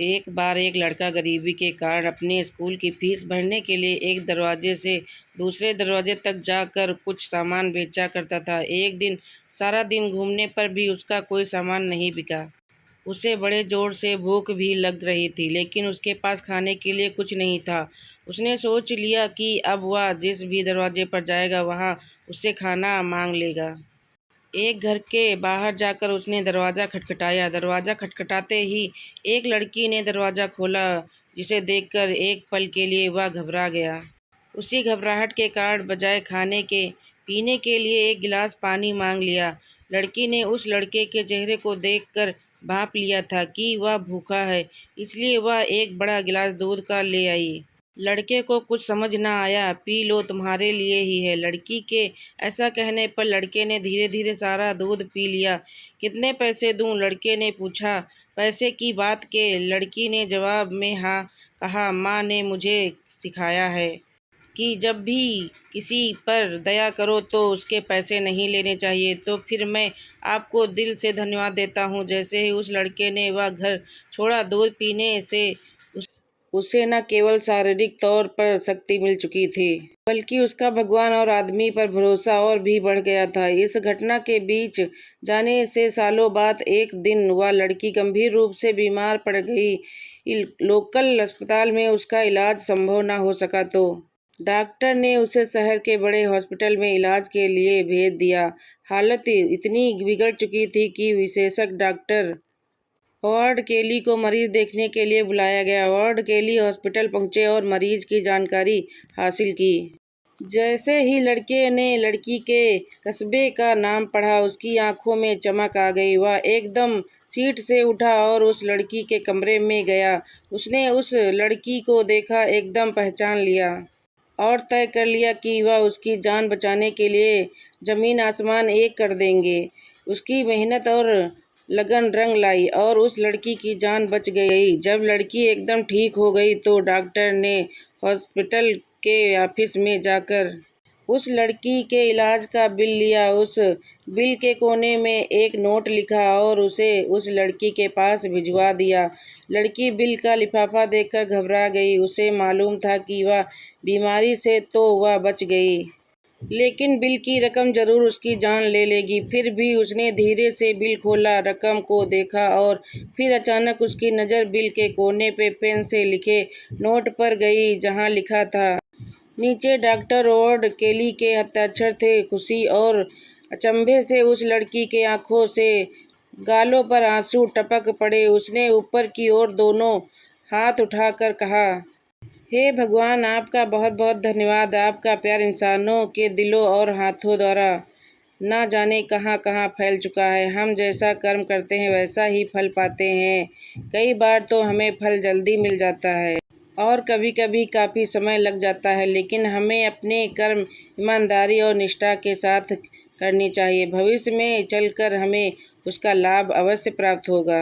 एक बार एक लड़का गरीबी के कारण अपने स्कूल की फीस भरने के लिए एक दरवाजे से दूसरे दरवाजे तक जाकर कुछ सामान बेचा करता था। एक दिन सारा दिन घूमने पर भी उसका कोई सामान नहीं बिका। उसे बड़े जोर से भूख भी लग रही थी, लेकिन उसके पास खाने के लिए कुछ नहीं था। उसने सोच लिया कि अब वह जिस भी दरवाजे पर जाएगा वहाँ उससे खाना मांग लेगा। एक घर के बाहर जाकर उसने दरवाज़ा खटखटाया। दरवाज़ा खटखटाते ही एक लड़की ने दरवाज़ा खोला, जिसे देखकर एक पल के लिए वह घबरा गया। उसी घबराहट के कारण बजाय खाने के पीने के लिए एक गिलास पानी मांग लिया। लड़की ने उस लड़के के चेहरे को देखकर भांप लिया था कि वह भूखा है, इसलिए वह एक बड़ा गिलास दूध का ले आई। लड़के को कुछ समझ न आया। पी लो, तुम्हारे लिए ही है। लड़की के ऐसा कहने पर लड़के ने धीरे धीरे सारा दूध पी लिया। कितने पैसे दूं? लड़के ने पूछा। पैसे की बात के लड़की ने जवाब में हाँ कहा। माँ ने मुझे सिखाया है कि जब भी किसी पर दया करो तो उसके पैसे नहीं लेने चाहिए, तो फिर मैं आपको दिल से धन्यवाद देता हूँ। जैसे ही उस लड़के ने वह घर छोड़ा, दूध पीने से उसे न केवल शारीरिक तौर पर शक्ति मिल चुकी थी, बल्कि उसका भगवान और आदमी पर भरोसा और भी बढ़ गया था। इस घटना के बीच जाने से सालों बाद एक दिन वह लड़की गंभीर रूप से बीमार पड़ गई। लोकल अस्पताल में उसका इलाज संभव न हो सका तो डॉक्टर ने उसे शहर के बड़े हॉस्पिटल में इलाज के लिए भेज दिया। हालत इतनी बिगड़ चुकी थी कि विशेषज्ञ डॉक्टर वार्ड केली को मरीज देखने के लिए बुलाया गया। वार्ड केली हॉस्पिटल पहुंचे और मरीज की जानकारी हासिल की। जैसे ही लड़के ने लड़की के कस्बे का नाम पढ़ा, उसकी आंखों में चमक आ गई। वह एकदम सीट से उठा और उस लड़की के कमरे में गया। उसने उस लड़की को देखा, एकदम पहचान लिया और तय कर लिया कि वह उसकी जान बचाने के लिए जमीन आसमान एक कर देंगे। उसकी मेहनत और लगन रंग लाई और उस लड़की की जान बच गई। जब लड़की एकदम ठीक हो गई तो डॉक्टर ने हॉस्पिटल के ऑफिस में जाकर उस लड़की के इलाज का बिल लिया। उस बिल के कोने में एक नोट लिखा और उसे उस लड़की के पास भिजवा दिया। लड़की बिल का लिफाफा देखकर घबरा गई। उसे मालूम था कि वह बीमारी से तो वह बच गई, लेकिन बिल की रकम जरूर उसकी जान ले लेगी। फिर भी उसने धीरे से बिल खोला, रकम को देखा और फिर अचानक उसकी नज़र बिल के कोने पे पेन से लिखे नोट पर गई, जहां लिखा था। नीचे डॉक्टर वार्ड केली के हस्ताक्षर थे। खुशी और अचंभे से उस लड़की के आंखों से गालों पर आंसू टपक पड़े। उसने ऊपर की ओर दोनों हाथ उठाकर कहा, हे भगवान, आपका बहुत बहुत धन्यवाद। आपका प्यार इंसानों के दिलों और हाथों द्वारा ना जाने कहाँ कहाँ फैल चुका है। हम जैसा कर्म करते हैं वैसा ही फल पाते हैं। कई बार तो हमें फल जल्दी मिल जाता है और कभी कभी काफ़ी समय लग जाता है, लेकिन हमें अपने कर्म ईमानदारी और निष्ठा के साथ करनी चाहिए। भविष्य में चलकर हमें उसका लाभ अवश्य प्राप्त होगा।